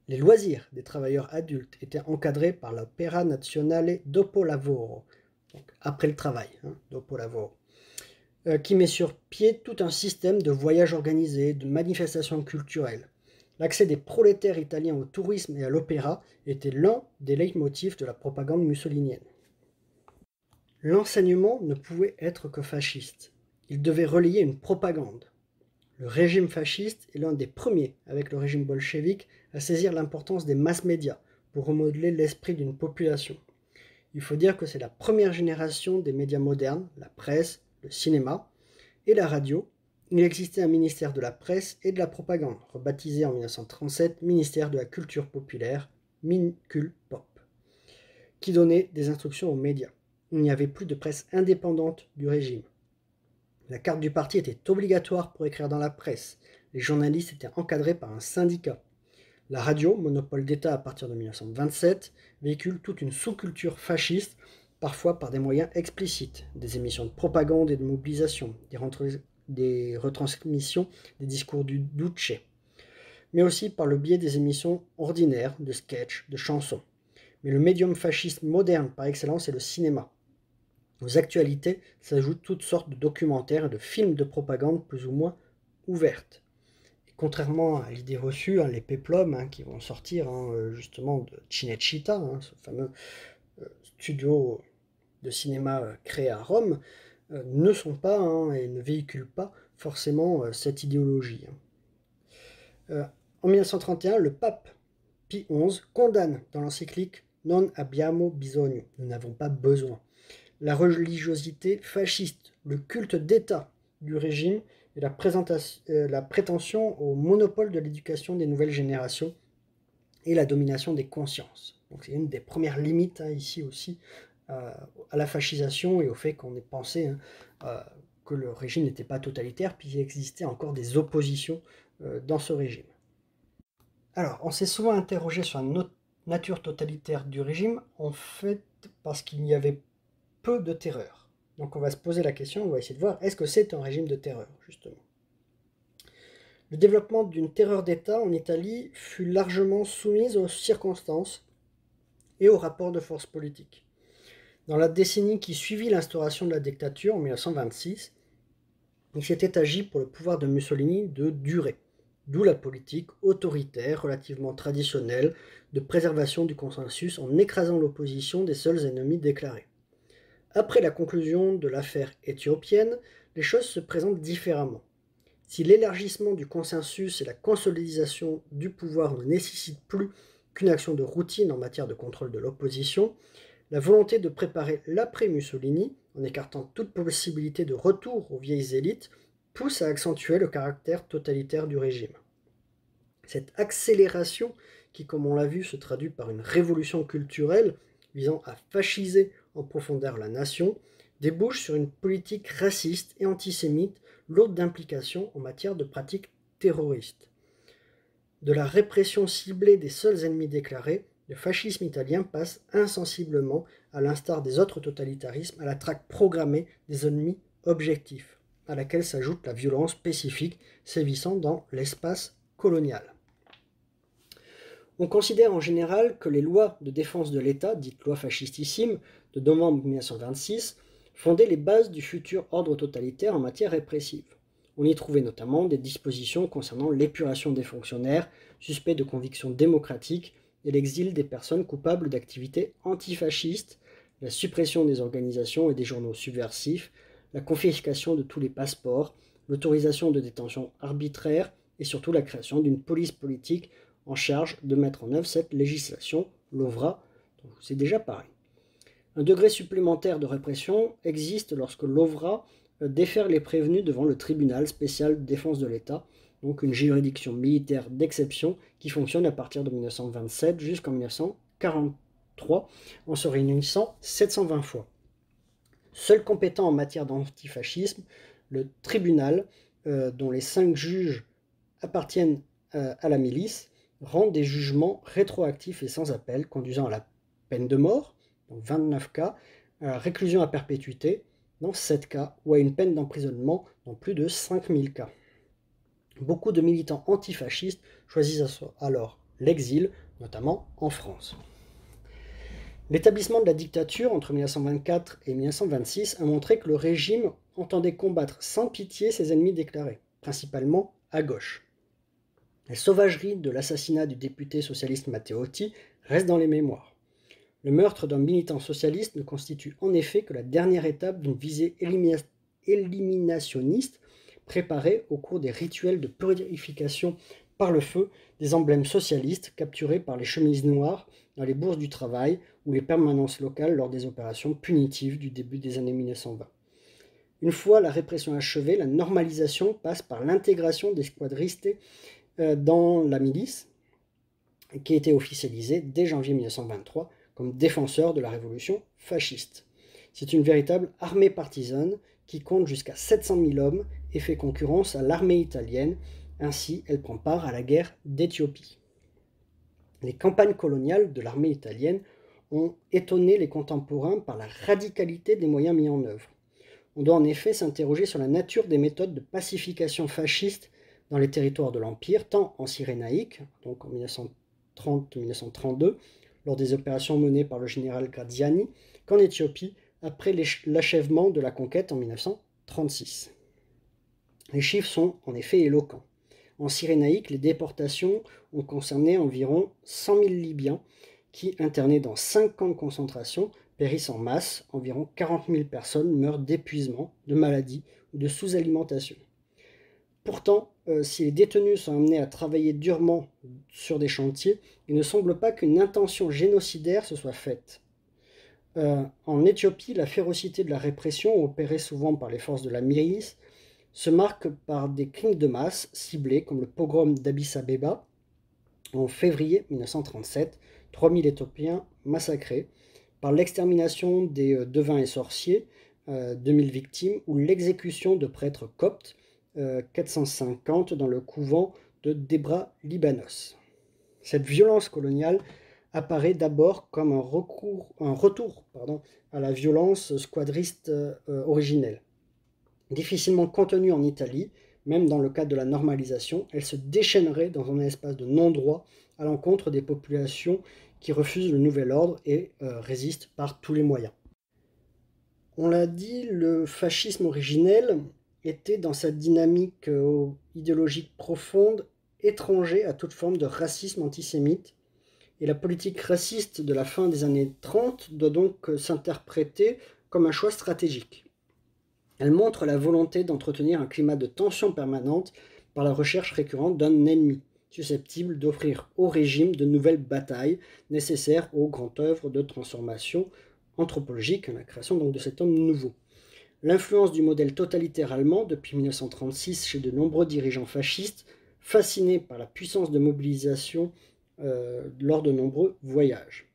Les loisirs des travailleurs adultes étaient encadrés par l'Opera Nazionale Dopo Lavoro, donc après le travail, Dopo Lavoro, qui met sur pied tout un système de voyages organisés, de manifestations culturelles. L'accès des prolétaires italiens au tourisme et à l'opéra était l'un des leitmotifs de la propagande mussolinienne. L'enseignement ne pouvait être que fasciste. Il devait relayer une propagande. Le régime fasciste est l'un des premiers, avec le régime bolchevique, à saisir l'importance des mass médias pour remodeler l'esprit d'une population. Il faut dire que c'est la première génération des médias modernes, la presse, le cinéma et la radio. Il existait un ministère de la presse et de la propagande, rebaptisé en 1937 ministère de la culture populaire, Minculpop, qui donnait des instructions aux médias. Il n'y avait plus de presse indépendante du régime. La carte du parti était obligatoire pour écrire dans la presse. Les journalistes étaient encadrés par un syndicat. La radio, monopole d'État à partir de 1927, véhicule toute une sous-culture fasciste, parfois par des moyens explicites, des émissions de propagande et de mobilisation, des retransmissions des discours du Duce, mais aussi par le biais des émissions ordinaires, de sketchs, de chansons. Mais le médium fasciste moderne par excellence est le cinéma. Aux actualités s'ajoutent toutes sortes de documentaires et de films de propagande plus ou moins ouvertes. Et contrairement à l'idée reçue, les péplums qui vont sortir justement de Cinecittà, ce fameux studio de cinéma créé à Rome, ne sont pas et ne véhiculent pas forcément cette idéologie. En 1931, le pape Pie XI condamne dans l'encyclique Non abbiamo bisogno, nous n'avons pas besoin, la religiosité fasciste, le culte d'État du régime et la prétention au monopole de l'éducation des nouvelles générations et la domination des consciences. Donc c'est une des premières limites ici aussi à la fascisation et au fait qu'on ait pensé que le régime n'était pas totalitaire, puis il existait encore des oppositions dans ce régime. Alors, on s'est souvent interrogé sur la nature totalitaire du régime, en fait parce qu'il y avait peu de terreur. Donc on va se poser la question, on va essayer de voir, est-ce que c'est un régime de terreur, justement? Le développement d'une terreur d'État en Italie fut largement soumis aux circonstances et aux rapports de force politique. Dans la décennie qui suivit l'instauration de la dictature en 1926, il s'était agi pour le pouvoir de Mussolini de durer, d'où la politique autoritaire relativement traditionnelle de préservation du consensus en écrasant l'opposition des seuls ennemis déclarés. Après la conclusion de l'affaire éthiopienne, les choses se présentent différemment. Si l'élargissement du consensus et la consolidation du pouvoir ne nécessitent plus qu'une action de routine en matière de contrôle de l'opposition, la volonté de préparer l'après-Mussolini, en écartant toute possibilité de retour aux vieilles élites, pousse à accentuer le caractère totalitaire du régime. Cette accélération, qui comme on l'a vu se traduit par une révolution culturelle visant à fasciser en profondeur la nation, débouche sur une politique raciste et antisémite lourde d'implications en matière de pratiques terroristes. De la répression ciblée des seuls ennemis déclarés, le fascisme italien passe insensiblement, à l'instar des autres totalitarismes, à la traque programmée des ennemis objectifs, à laquelle s'ajoute la violence spécifique sévissant dans l'espace colonial. On considère en général que les lois de défense de l'État, dites lois fascistissimes, de novembre 1926, fondaient les bases du futur ordre totalitaire en matière répressive. On y trouvait notamment des dispositions concernant l'épuration des fonctionnaires, suspects de convictions démocratiques, et l'exil des personnes coupables d'activités antifascistes, la suppression des organisations et des journaux subversifs, la confiscation de tous les passeports, l'autorisation de détention arbitraire et surtout la création d'une police politique en charge de mettre en œuvre cette législation, l'OVRA, dont c'est déjà parlé. Un degré supplémentaire de répression existe lorsque l'OVRA défère les prévenus devant le tribunal spécial de défense de l'État, donc une juridiction militaire d'exception qui fonctionne à partir de 1927 jusqu'en 1943 en se réunissant 720 fois. Seul compétent en matière d'antifascisme, le tribunal, dont les 5 juges appartiennent à la milice, rend des jugements rétroactifs et sans appel, conduisant à la peine de mort, dans 29 cas, à la réclusion à perpétuité, dans 7 cas, ou à une peine d'emprisonnement dans plus de 5000 cas. Beaucoup de militants antifascistes choisissent alors l'exil, notamment en France. L'établissement de la dictature entre 1924 et 1926 a montré que le régime entendait combattre sans pitié ses ennemis déclarés, principalement à gauche. La sauvagerie de l'assassinat du député socialiste Matteotti reste dans les mémoires. Le meurtre d'un militant socialiste ne constitue en effet que la dernière étape d'une visée éliminationniste préparée au cours des rituels de purification par le feu des emblèmes socialistes capturés par les chemises noires dans les bourses du travail ou les permanences locales lors des opérations punitives du début des années 1920. Une fois la répression achevée, la normalisation passe par l'intégration des squadristes dans la milice, qui a été officialisée dès janvier 1923 comme défenseur de la révolution fasciste. C'est une véritable armée partisane qui compte jusqu'à 700 000 hommes et fait concurrence à l'armée italienne. Ainsi, elle prend part à la guerre d'Éthiopie. Les campagnes coloniales de l'armée italienne ont étonné les contemporains par la radicalité des moyens mis en œuvre. On doit en effet s'interroger sur la nature des méthodes de pacification fasciste dans les territoires de l'Empire, tant en Cyrénaïque, donc en 1930-1932, lors des opérations menées par le général Graziani, qu'en Éthiopie, après l'achèvement de la conquête en 1936. Les chiffres sont en effet éloquents. En Cyrénaïque, les déportations ont concerné environ 100 000 Libyens qui, internés dans 5 camps de concentration, périssent en masse. Environ 40 000 personnes meurent d'épuisement, de maladie ou de sous-alimentation. Pourtant, si les détenus sont amenés à travailler durement sur des chantiers, il ne semble pas qu'une intention génocidaire se soit faite. En Éthiopie, la férocité de la répression, opérée souvent par les forces de la milice, se marque par des crimes de masse ciblés, comme le pogrom d'Addis Abeba en février 1937, 3000 Éthiopiens massacrés, par l'extermination des devins et sorciers, 2000 victimes, ou l'exécution de prêtres coptes, 450 dans le couvent de Debra Libanos. Cette violence coloniale apparaît d'abord comme un retour à la violence squadriste originelle. Difficilement contenue en Italie, même dans le cadre de la normalisation, elle se déchaînerait dans un espace de non-droit à l'encontre des populations qui refusent le nouvel ordre et résistent par tous les moyens. On l'a dit, le fascisme originel était dans sa dynamique idéologique profonde étranger à toute forme de racisme antisémite, et la politique raciste de la fin des années 30 doit donc s'interpréter comme un choix stratégique. Elle montre la volonté d'entretenir un climat de tension permanente par la recherche récurrente d'un ennemi, susceptible d'offrir au régime de nouvelles batailles nécessaires aux grandes œuvres de transformation anthropologique, la création donc de cet homme nouveau. L'influence du modèle totalitaire allemand depuis 1936 chez de nombreux dirigeants fascistes, fascinés par la puissance de mobilisation lors de nombreux voyages.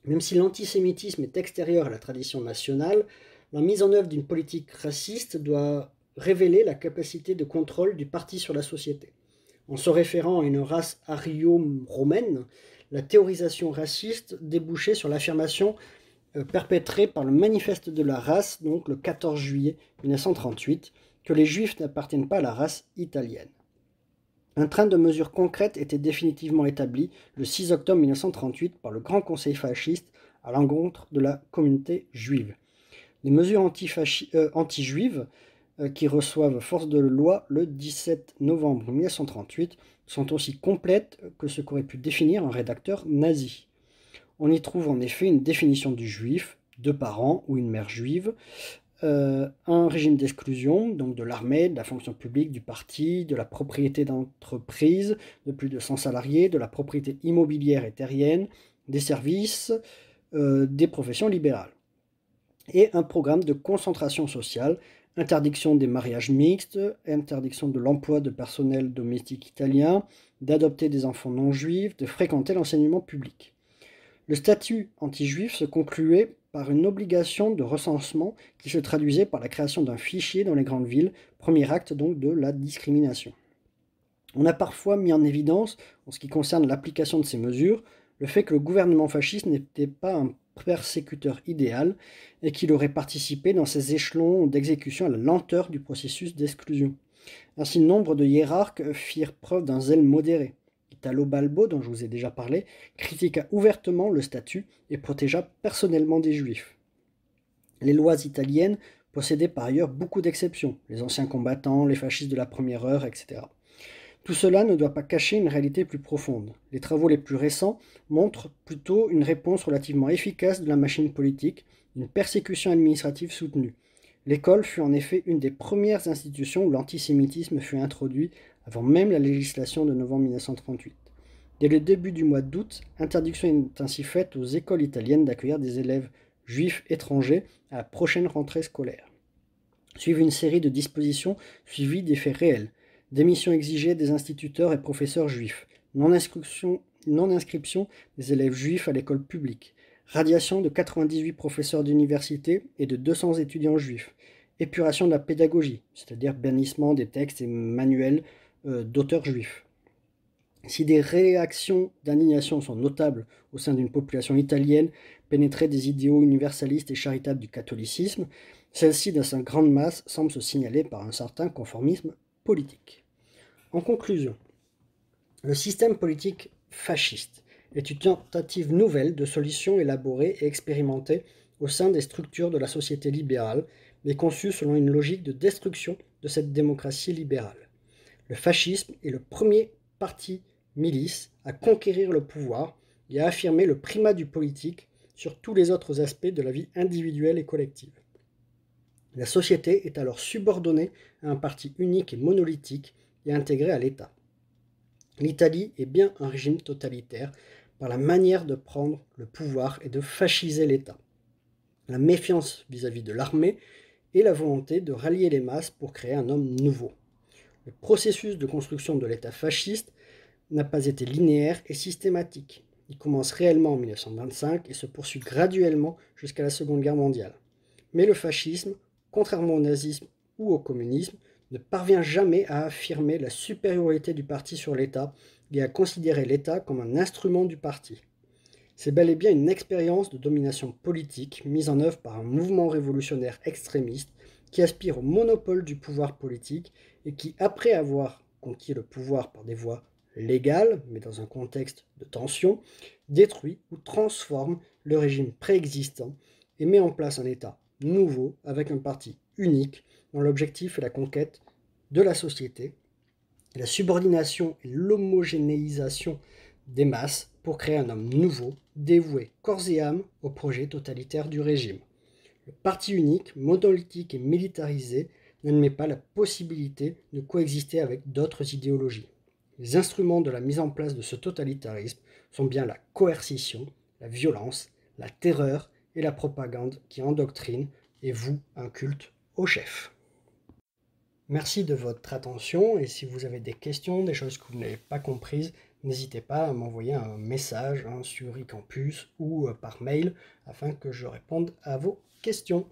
Même si l'antisémitisme est extérieur à la tradition nationale, la mise en œuvre d'une politique raciste doit révéler la capacité de contrôle du parti sur la société. En se référant à une race ario-romaine, la théorisation raciste débouchait sur l'affirmation perpétrée par le Manifeste de la race, donc le 14 juillet 1938, que les Juifs n'appartiennent pas à la race italienne. Un train de mesures concrètes était définitivement établi le 6 octobre 1938 par le Grand Conseil fasciste à l'encontre de la communauté juive. Les mesures anti-juives qui reçoivent force de loi le 17 novembre 1938 sont aussi complètes que ce qu'aurait pu définir un rédacteur nazi. On y trouve en effet une définition du juif, 2 parents ou une mère juive, un régime d'exclusion, donc de l'armée, de la fonction publique, du parti, de la propriété d'entreprise de plus de 100 salariés, de la propriété immobilière et terrienne, des services, des professions libérales. Et un programme de concentration sociale, interdiction des mariages mixtes, interdiction de l'emploi de personnel domestique italien, d'adopter des enfants non juifs, de fréquenter l'enseignement public. Le statut anti-juif se concluait par une obligation de recensement qui se traduisait par la création d'un fichier dans les grandes villes, premier acte donc de la discrimination. On a parfois mis en évidence, en ce qui concerne l'application de ces mesures, le fait que le gouvernement fasciste n'était pas un persécuteur idéal et qu'il aurait participé dans ces échelons d'exécution à la lenteur du processus d'exclusion. Ainsi, nombre de hiérarques firent preuve d'un zèle modéré. Italo Balbo, dont je vous ai déjà parlé, critiqua ouvertement le statut et protégea personnellement des juifs. Les lois italiennes possédaient par ailleurs beaucoup d'exceptions, les anciens combattants, les fascistes de la première heure, etc. Tout cela ne doit pas cacher une réalité plus profonde. Les travaux les plus récents montrent plutôt une réponse relativement efficace de la machine politique, une persécution administrative soutenue. L'école fut en effet une des premières institutions où l'antisémitisme fut introduit avant même la législation de novembre 1938. Dès le début du mois d'août, interdiction est ainsi faite aux écoles italiennes d'accueillir des élèves juifs étrangers à la prochaine rentrée scolaire. Suivent une série de dispositions suivies des faits réels. Démission exigée des instituteurs et professeurs juifs, non-inscription des élèves juifs à l'école publique, radiation de 98 professeurs d'université et de 200 étudiants juifs, épuration de la pédagogie, c'est-à-dire bannissement des textes et manuels d'auteurs juifs. Si des réactions d'indignation sont notables au sein d'une population italienne pénétrée des idéaux universalistes et charitables du catholicisme, celle-ci, dans sa grande masse, semble se signaler par un certain conformisme politique. En conclusion, le système politique fasciste est une tentative nouvelle de solution élaborée et expérimentée au sein des structures de la société libérale, mais conçue selon une logique de destruction de cette démocratie libérale. Le fascisme est le premier parti milice à conquérir le pouvoir et à affirmer le primat du politique sur tous les autres aspects de la vie individuelle et collective. La société est alors subordonnée à un parti unique et monolithique et intégré à l'État. L'Italie est bien un régime totalitaire par la manière de prendre le pouvoir et de fasciser l'État. La méfiance vis-à-vis de l'armée et la volonté de rallier les masses pour créer un homme nouveau. Le processus de construction de l'État fasciste n'a pas été linéaire et systématique. Il commence réellement en 1925 et se poursuit graduellement jusqu'à la Seconde Guerre mondiale. Mais le fascisme, contrairement au nazisme ou au communisme, ne parvient jamais à affirmer la supériorité du parti sur l'État et à considérer l'État comme un instrument du parti. C'est bel et bien une expérience de domination politique mise en œuvre par un mouvement révolutionnaire extrémiste qui aspire au monopole du pouvoir politique et qui, après avoir conquis le pouvoir par des voies légales, mais dans un contexte de tension, détruit ou transforme le régime préexistant et met en place un État nouveau avec un parti unique dont l'objectif est la conquête de la société, la subordination et l'homogénéisation des masses pour créer un homme nouveau, dévoué corps et âme au projet totalitaire du régime. Le parti unique, monolithique et militarisé n'admet pas la possibilité de coexister avec d'autres idéologies. Les instruments de la mise en place de ce totalitarisme sont bien la coercition, la violence, la terreur et la propagande qui endoctrinent et vouent un culte au chef. Merci de votre attention et si vous avez des questions, des choses que vous n'avez pas comprises, n'hésitez pas à m'envoyer un message sur eCampus ou par mail afin que je réponde à vos questions.